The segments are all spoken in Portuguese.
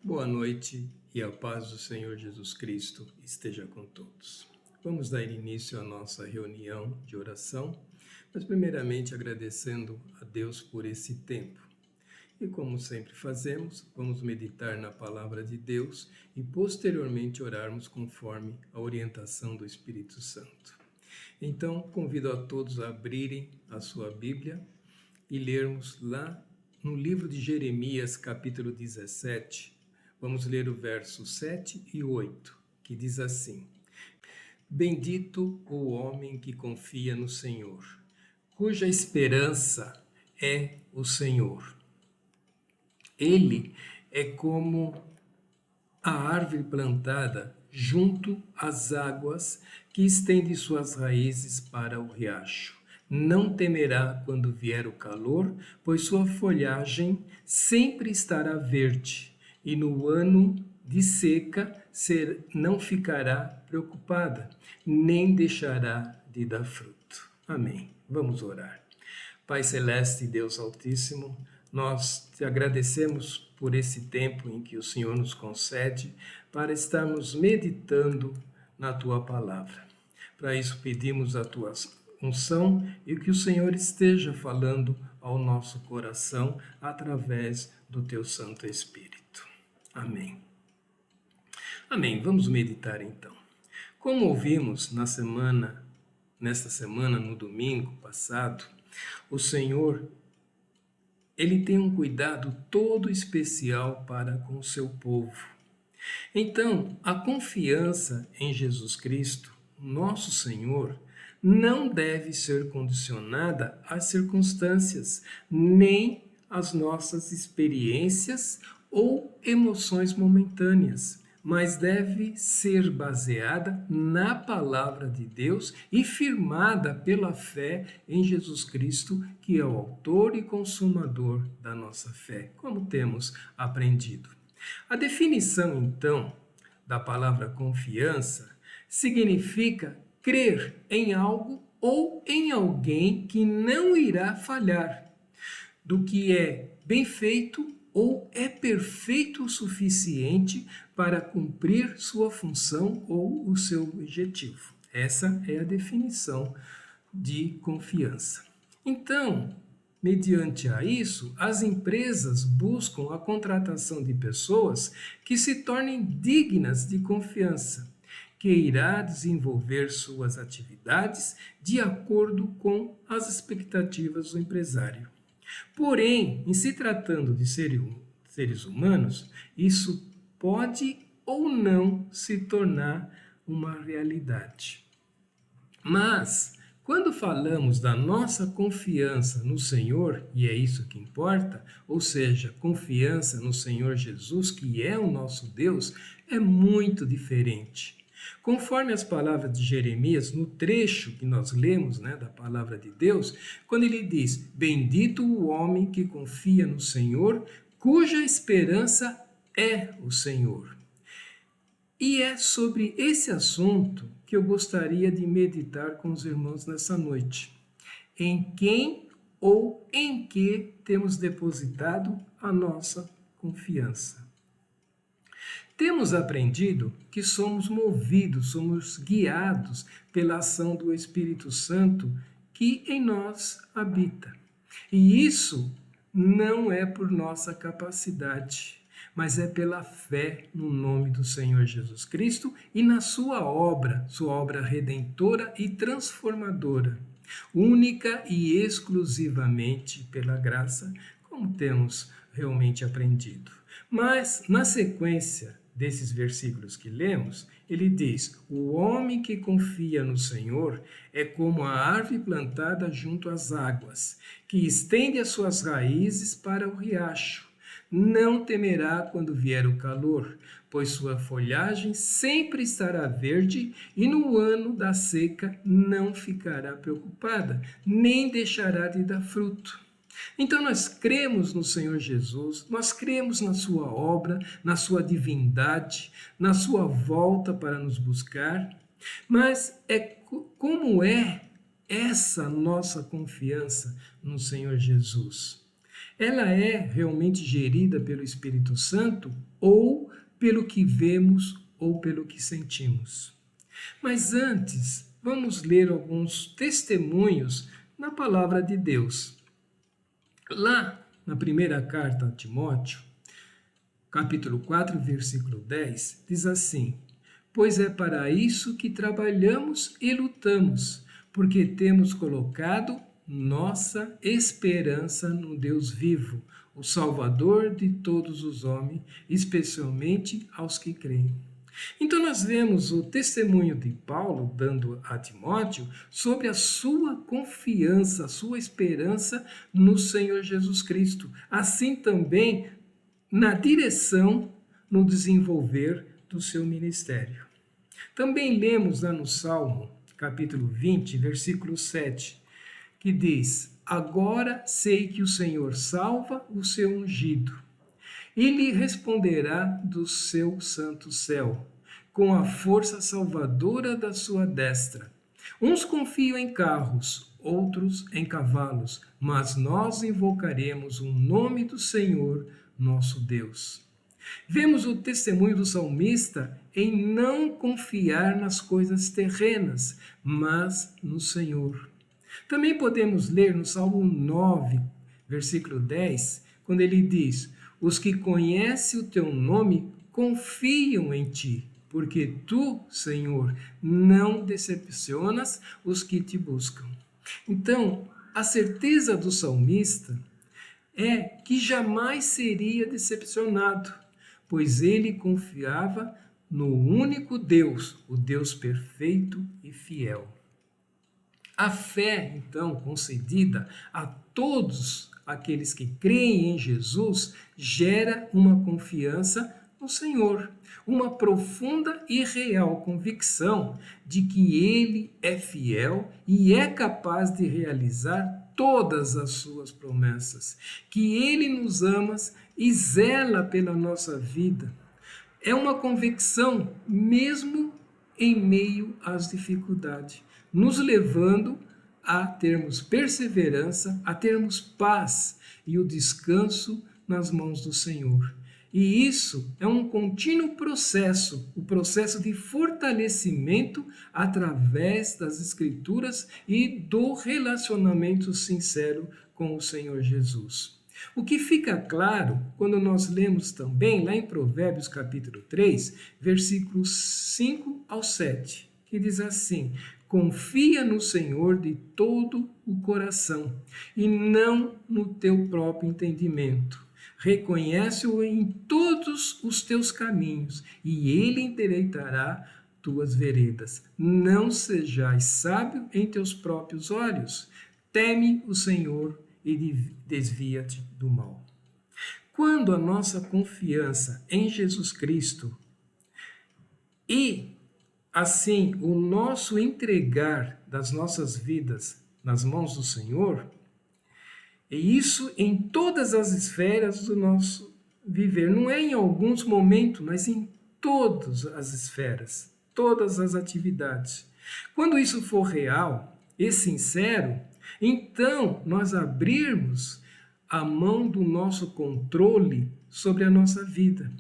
Boa noite e a paz do Senhor Jesus Cristo esteja com todos. Vamos dar início à nossa reunião de oração, mas primeiramente agradecendo a Deus por esse tempo. E como sempre fazemos, vamos meditar na palavra de Deus e posteriormente orarmos conforme a orientação do Espírito Santo. Então, convido a todos a abrirem a sua Bíblia e lermos lá no livro de Jeremias, capítulo 17, vamos ler o verso 7 e 8, que diz assim: Bendito o homem que confia no Senhor, cuja esperança é o Senhor. Ele é como a árvore plantada junto às águas, que estende suas raízes para o riacho. Não temerá quando vier o calor, pois sua folhagem sempre estará verde, e no ano de seca não ficará preocupada, nem deixará de dar fruto. Amém. Vamos orar. Pai Celeste e Deus Altíssimo, nós te agradecemos por esse tempo em que o Senhor nos concede para estarmos meditando na Tua Palavra. Para isso pedimos a Tua unção e que o Senhor esteja falando ao nosso coração através do Teu Santo Espírito. Amém. Amém. Vamos meditar então. Como ouvimos nesta semana, no domingo passado, o Senhor, Ele tem um cuidado todo especial para com o seu povo. Então, a confiança em Jesus Cristo, nosso Senhor, não deve ser condicionada às circunstâncias, nem às nossas experiências ou emoções momentâneas, mas deve ser baseada na palavra de Deus e firmada pela fé em Jesus Cristo, que é o autor e consumador da nossa fé, como temos aprendido. A definição, então, da palavra confiança significa crer em algo ou em alguém que não irá falhar, do que é bem feito ou é perfeito o suficiente para cumprir sua função ou o seu objetivo. Essa é a definição de confiança. Então, mediante a isso, as empresas buscam a contratação de pessoas que se tornem dignas de confiança, que irá desenvolver suas atividades de acordo com as expectativas do empresário. Porém, em se tratando de seres humanos, isso pode ou não se tornar uma realidade. Mas, quando falamos da nossa confiança no Senhor, e é isso que importa, ou seja, confiança no Senhor Jesus, que é o nosso Deus, é muito diferente. Conforme as palavras de Jeremias, no trecho que nós lemos, da palavra de Deus, quando ele diz: Bendito o homem que confia no Senhor, cuja esperança é o Senhor. E é sobre esse assunto que eu gostaria de meditar com os irmãos nessa noite. Em quem ou em que temos depositado a nossa confiança? Temos aprendido que somos movidos, somos guiados pela ação do Espírito Santo que em nós habita. E isso não é por nossa capacidade, mas é pela fé no nome do Senhor Jesus Cristo e na sua obra redentora e transformadora, única e exclusivamente pela graça, como temos realmente aprendido. Mas, na sequência desses versículos que lemos, ele diz: o homem que confia no Senhor é como a árvore plantada junto às águas, que estende as suas raízes para o riacho. Não temerá quando vier o calor, pois sua folhagem sempre estará verde e no ano da seca não ficará preocupada, nem deixará de dar fruto. Então nós cremos no Senhor Jesus, nós cremos na sua obra, na sua divindade, na sua volta para nos buscar, mas como é essa nossa confiança no Senhor Jesus? Ela é realmente gerida pelo Espírito Santo ou pelo que vemos ou pelo que sentimos? Mas antes, vamos ler alguns testemunhos na palavra de Deus. Lá na primeira carta a Timóteo, capítulo 4, versículo 10, diz assim: Pois é para isso que trabalhamos e lutamos, porque temos colocado nossa esperança no Deus vivo, o Salvador de todos os homens, especialmente aos que creem. Então nós vemos o testemunho de Paulo dando a Timóteo sobre a sua confiança, a sua esperança no Senhor Jesus Cristo. Assim também na direção, no desenvolver do seu ministério. Também lemos lá no Salmo, capítulo 20, versículo 7, que diz: Agora sei que o Senhor salva o seu ungido, e lhe responderá do seu santo céu, com a força salvadora da sua destra. Uns confiam em carros, outros em cavalos, mas nós invocaremos o nome do Senhor, nosso Deus. Vemos o testemunho do salmista em não confiar nas coisas terrenas, mas no Senhor. Também podemos ler no Salmo 9, versículo 10, quando ele diz: Os que conhecem o teu nome confiam em ti, porque tu, Senhor, não decepcionas os que te buscam. Então, a certeza do salmista é que jamais seria decepcionado, pois ele confiava no único Deus, o Deus perfeito e fiel. A fé, então, concedida a todos aqueles que creem em Jesus, gera uma confiança no Senhor, uma profunda e real convicção de que Ele é fiel e é capaz de realizar todas as suas promessas, que Ele nos ama e zela pela nossa vida. É uma convicção mesmo em meio às dificuldades, nos levando a termos perseverança, a termos paz e o descanso nas mãos do Senhor. E isso é um contínuo processo, o processo de fortalecimento através das Escrituras e do relacionamento sincero com o Senhor Jesus. O que fica claro quando nós lemos também lá em Provérbios capítulo 3, versículos 5 ao 7, que diz assim: Confia no Senhor de todo o coração e não no teu próprio entendimento. Reconhece-o em todos os teus caminhos e ele endireitará tuas veredas. Não sejais sábio em teus próprios olhos. Teme o Senhor e desvia-te do mal. Quando a nossa confiança em Jesus Cristo e, assim, o nosso entregar das nossas vidas nas mãos do Senhor, e isso em todas as esferas do nosso viver, não é em alguns momentos, mas em todas as esferas, todas as atividades. Quando isso for real e sincero, então nós abrirmos a mão do nosso controle sobre a nossa vida.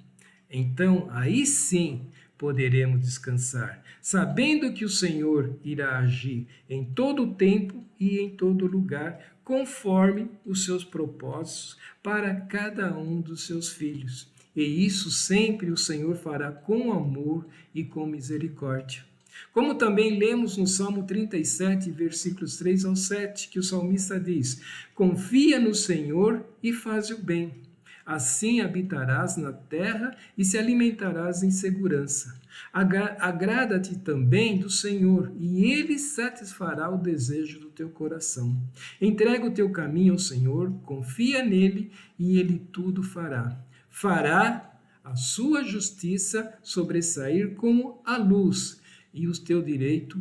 Então, aí sim, poderemos descansar, sabendo que o Senhor irá agir em todo o tempo e em todo lugar, conforme os seus propósitos para cada um dos seus filhos. E isso sempre o Senhor fará com amor e com misericórdia. Como também lemos no Salmo 37, versículos 3 ao 7, que o salmista diz: Confia no Senhor e faz o bem. Assim habitarás na terra e se alimentarás em segurança. Agrada-te também do Senhor, e Ele satisfará o desejo do teu coração. Entrega o teu caminho ao Senhor, confia nele, e Ele tudo fará. Fará a sua justiça sobressair como a luz, e o teu direito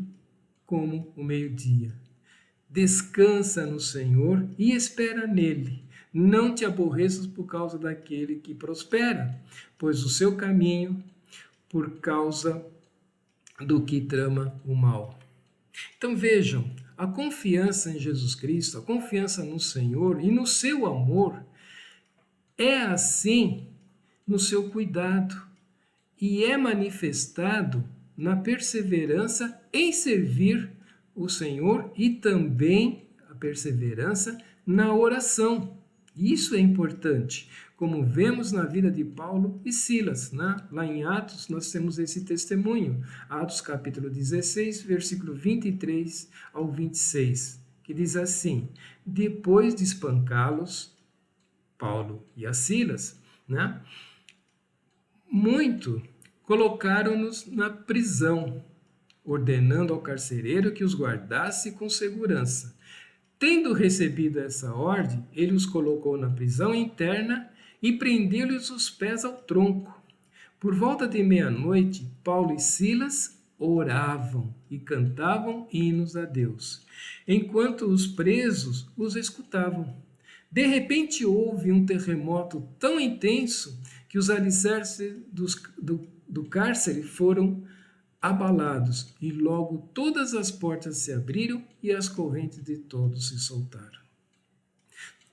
como o meio-dia. Descansa no Senhor e espera nele. Não te aborreças por causa daquele que prospera, pois o seu caminho por causa do que trama o mal. Então vejam, a confiança em Jesus Cristo, a confiança no Senhor e no seu amor é assim no seu cuidado e é manifestado na perseverança em servir o Senhor e também a perseverança na oração. Isso é importante, como vemos na vida de Paulo e Silas, né? Lá em Atos nós temos esse testemunho, Atos capítulo 16, versículo 23 ao 26, que diz assim: depois de espancá-los, Paulo e a Silas, né? Muito colocaram-nos na prisão, ordenando ao carcereiro que os guardasse com segurança. Tendo recebido essa ordem, ele os colocou na prisão interna e prendeu-lhes os pés ao tronco. Por volta de meia-noite, Paulo e Silas oravam e cantavam hinos a Deus, enquanto os presos os escutavam. De repente houve um terremoto tão intenso que os alicerces do cárcere foram abalados, e logo todas as portas se abriram e as correntes de todos se soltaram.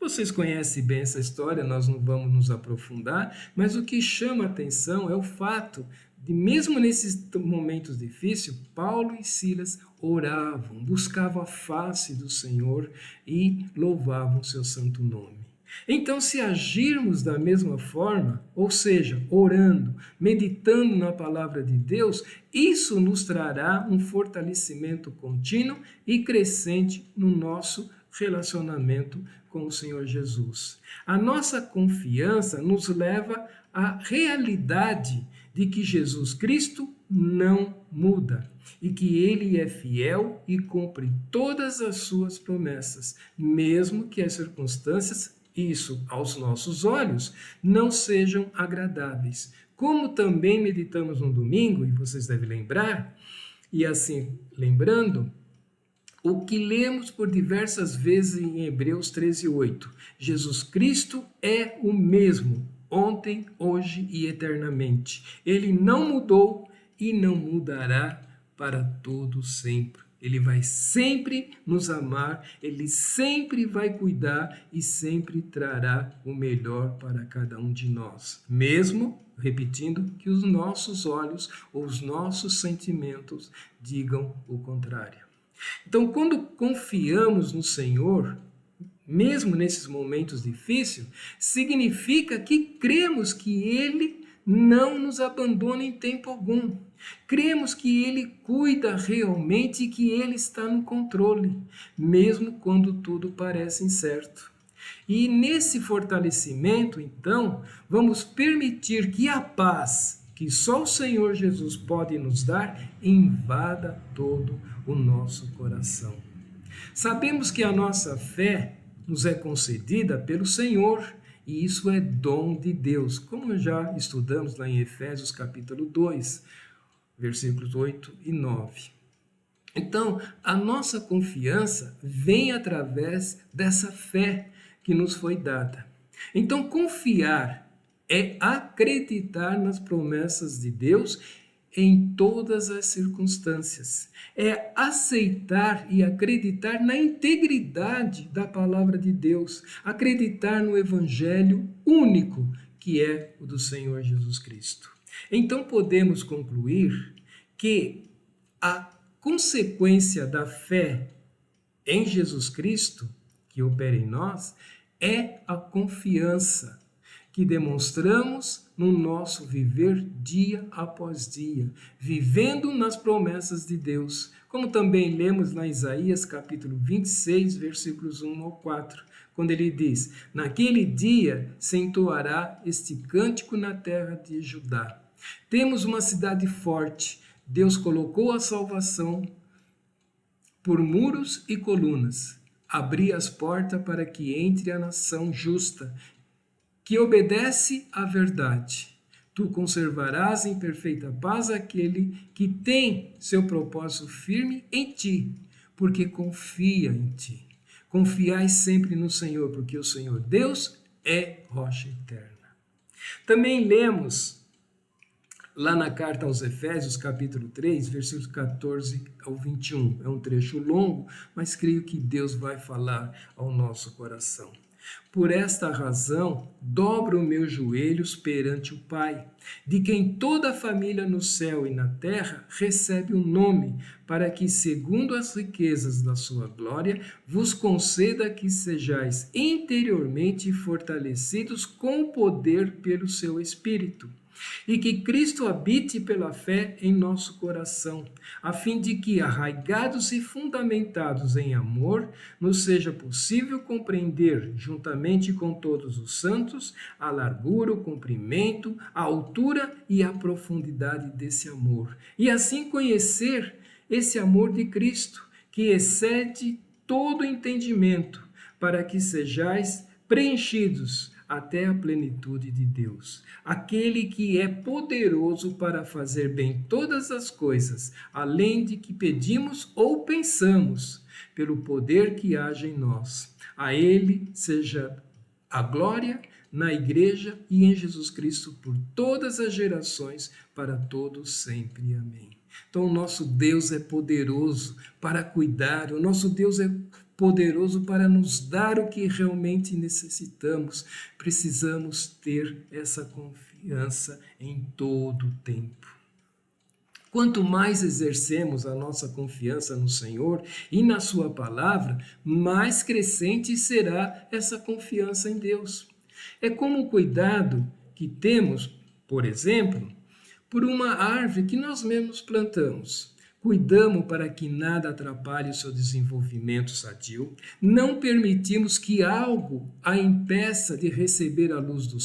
Vocês conhecem bem essa história, nós não vamos nos aprofundar, mas o que chama a atenção é o fato de, mesmo nesses momentos difíceis, Paulo e Silas oravam, buscavam a face do Senhor e louvavam seu santo nome. Então, se agirmos da mesma forma, ou seja, orando, meditando na palavra de Deus, isso nos trará um fortalecimento contínuo e crescente no nosso relacionamento com o Senhor Jesus. A nossa confiança nos leva à realidade de que Jesus Cristo não muda e que Ele é fiel e cumpre todas as suas promessas, mesmo que as circunstâncias, isso aos nossos olhos, não sejam agradáveis. Como também meditamos no domingo, e vocês devem lembrar, e assim lembrando, o que lemos por diversas vezes em Hebreus 13:8. Jesus Cristo é o mesmo, ontem, hoje e eternamente. Ele não mudou e não mudará para todo sempre. Ele vai sempre nos amar, Ele sempre vai cuidar e sempre trará o melhor para cada um de nós. Mesmo, repetindo, que os nossos olhos ou os nossos sentimentos digam o contrário. Então, quando confiamos no Senhor, mesmo nesses momentos difíceis, significa que cremos que Ele não nos abandona em tempo algum. Cremos que Ele cuida realmente e que Ele está no controle, mesmo quando tudo parece incerto. E nesse fortalecimento, então, vamos permitir que a paz que só o Senhor Jesus pode nos dar invada todo o nosso coração. Sabemos que a nossa fé nos é concedida pelo Senhor, e isso é dom de Deus, como já estudamos lá em Efésios capítulo 2, versículos 8 e 9. Então, a nossa confiança vem através dessa fé que nos foi dada. Então, confiar é acreditar nas promessas de Deus em todas as circunstâncias. É aceitar e acreditar na integridade da palavra de Deus, acreditar no evangelho único que é o do Senhor Jesus Cristo. Então podemos concluir que a consequência da fé em Jesus Cristo, que opera em nós, é a confiança que demonstramos no nosso viver dia após dia, vivendo nas promessas de Deus, como também lemos na Isaías capítulo 26, versículos 1 ao 4, quando ele diz: naquele dia se entoará este cântico na terra de Judá. Temos uma cidade forte, Deus colocou a salvação por muros e colunas, abri as portas para que entre a nação justa, que obedece à verdade. Tu conservarás em perfeita paz aquele que tem seu propósito firme em ti, porque confia em ti. Confiai sempre no Senhor, porque o Senhor Deus é rocha eterna. Também lemos lá na carta aos Efésios, capítulo 3, versículos 14 ao 21. É um trecho longo, mas creio que Deus vai falar ao nosso coração. Por esta razão, dobro meus joelhos perante o Pai, de quem toda a família no céu e na terra recebe um nome, para que, segundo as riquezas da sua glória, vos conceda que sejais interiormente fortalecidos com poder pelo seu Espírito. E que Cristo habite pela fé em nosso coração, a fim de que, arraigados e fundamentados em amor, nos seja possível compreender, juntamente com todos os santos, a largura, o comprimento, a altura e a profundidade desse amor, e assim conhecer esse amor de Cristo, que excede todo entendimento, para que sejais preenchidos até a plenitude de Deus, aquele que é poderoso para fazer bem todas as coisas, além de que pedimos ou pensamos, pelo poder que age em nós. A Ele seja a glória na Igreja e em Jesus Cristo por todas as gerações, para todos sempre. Amém. Então, o nosso Deus é poderoso para cuidar, o nosso Deus é poderoso para nos dar o que realmente necessitamos. Precisamos ter essa confiança em todo o tempo. Quanto mais exercemos a nossa confiança no Senhor e na Sua palavra, mais crescente será essa confiança em Deus. É como o cuidado que temos, por exemplo, por uma árvore que nós mesmos plantamos. Cuidamos para que nada atrapalhe o seu desenvolvimento sadio, não permitimos que algo a impeça de receber a luz do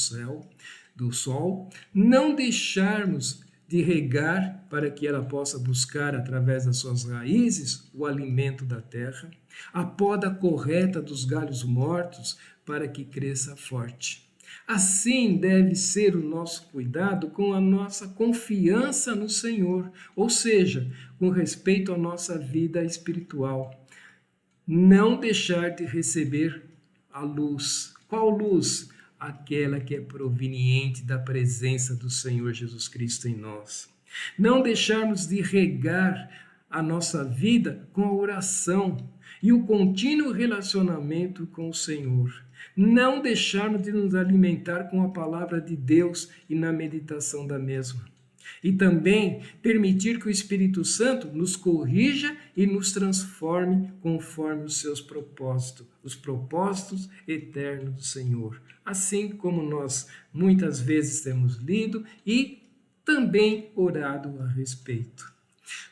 sol, não deixarmos de regar para que ela possa buscar, através das suas raízes, o alimento da terra, a poda correta dos galhos mortos para que cresça forte. Assim deve ser o nosso cuidado com a nossa confiança no Senhor, ou seja, com respeito à nossa vida espiritual. Não deixar de receber a luz. Qual luz? Aquela que é proveniente da presença do Senhor Jesus Cristo em nós. Não deixarmos de regar a nossa vida com a oração e o contínuo relacionamento com o Senhor. Não deixarmos de nos alimentar com a palavra de Deus e na meditação da mesma. E também permitir que o Espírito Santo nos corrija e nos transforme conforme os seus propósitos, os propósitos eternos do Senhor. Assim como nós muitas vezes temos lido e também orado a respeito.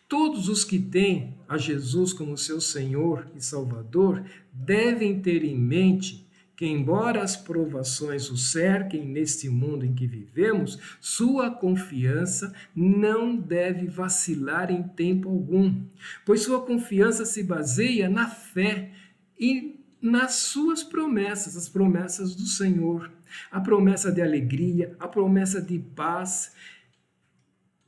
Todos os que têm a Jesus como seu Senhor e Salvador devem ter em mente que, embora as provações o cerquem neste mundo em que vivemos, sua confiança não deve vacilar em tempo algum, pois sua confiança se baseia na fé e nas suas promessas, as promessas do Senhor, a promessa de alegria, a promessa de paz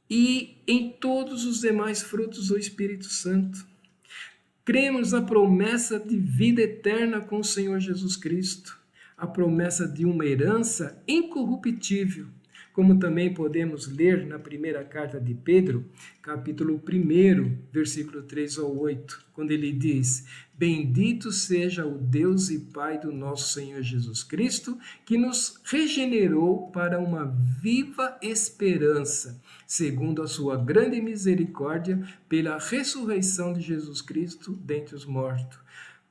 e em todos os demais frutos do Espírito Santo. Cremos na promessa de vida eterna com o Senhor Jesus Cristo, a promessa de uma herança incorruptível, como também podemos ler na primeira carta de Pedro, capítulo 1, versículo 3 ao 8, quando ele diz: Bendito seja o Deus e Pai do nosso Senhor Jesus Cristo, que nos regenerou para uma viva esperança, segundo a sua grande misericórdia, pela ressurreição de Jesus Cristo dentre os mortos,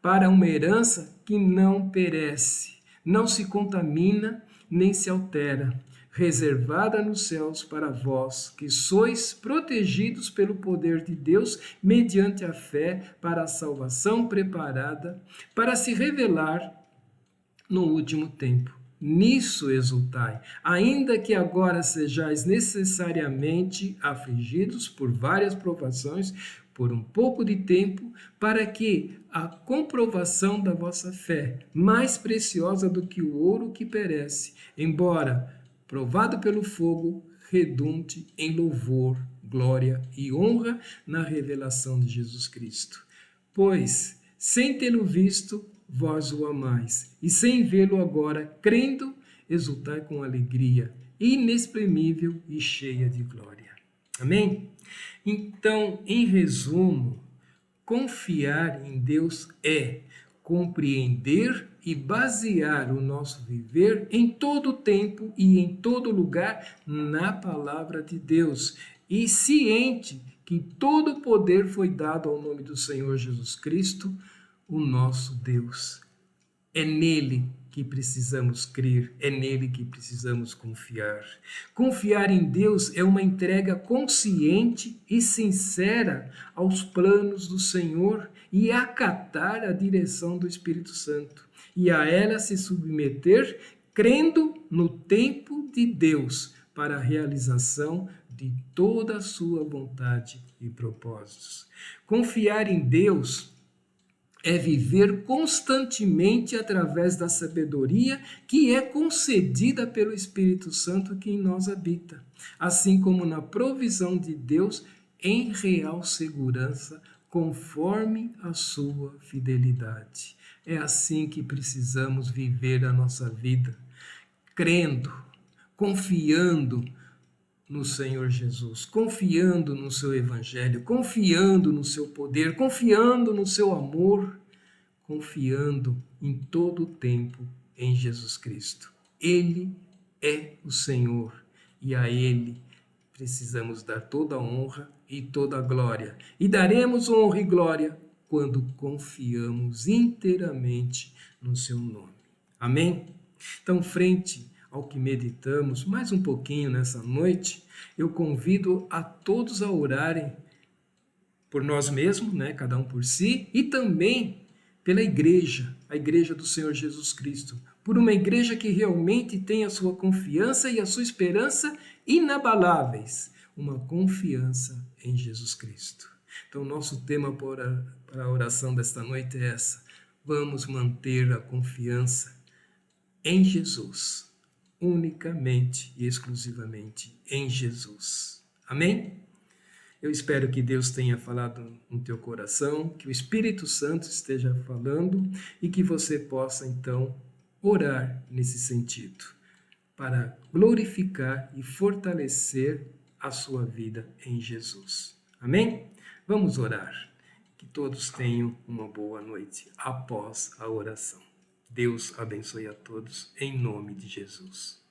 para uma herança que não perece, não se contamina, nem se altera, reservada nos céus para vós, que sois protegidos pelo poder de Deus, mediante a fé, para a salvação preparada, para se revelar no último tempo. Nisso exultai, ainda que agora sejais necessariamente afligidos por várias provações, por um pouco de tempo, para que a comprovação da vossa fé, mais preciosa do que o ouro que perece, embora provado pelo fogo, redunde em louvor, glória e honra na revelação de Jesus Cristo. Pois, sem tê-lo visto, vós o amais, e sem vê-lo agora, crendo, exultai com alegria inexprimível e cheia de glória. Amém? Então, em resumo, confiar em Deus é compreender e basear o nosso viver em todo tempo e em todo lugar na palavra de Deus, e ciente que todo o poder foi dado ao nome do Senhor Jesus Cristo, o nosso Deus. É nele que precisamos crer, é nele que precisamos confiar. Confiar em Deus é uma entrega consciente e sincera aos planos do Senhor e acatar a direção do Espírito Santo, e a ela se submeter, crendo no tempo de Deus para a realização de toda a sua vontade e propósitos. Confiar em Deus é viver constantemente através da sabedoria que é concedida pelo Espírito Santo que em nós habita, assim como na provisão de Deus em real segurança, conforme a sua fidelidade. É assim que precisamos viver a nossa vida, crendo, confiando no Senhor Jesus, confiando no seu Evangelho, confiando no seu poder, confiando no seu amor, confiando em todo o tempo em Jesus Cristo. Ele é o Senhor e a Ele precisamos dar toda a honra e toda a glória. E daremos honra e glória quando confiamos inteiramente no seu nome. Amém? Então, frente ao que meditamos mais um pouquinho nessa noite, eu convido a todos a orarem por nós mesmos, né, cada um por si, e também pela igreja, a igreja do Senhor Jesus Cristo, por uma igreja que realmente tem a sua confiança e a sua esperança inabaláveis, uma confiança em Jesus Cristo. Então, nosso tema para a oração desta noite é essa: vamos manter a confiança em Jesus, unicamente e exclusivamente em Jesus. Amém? Eu espero que Deus tenha falado no teu coração, que o Espírito Santo esteja falando e que você possa, então, orar nesse sentido, para glorificar e fortalecer a sua vida em Jesus. Amém? Vamos orar. Que todos tenham uma boa noite após a oração. Deus abençoe a todos, em nome de Jesus.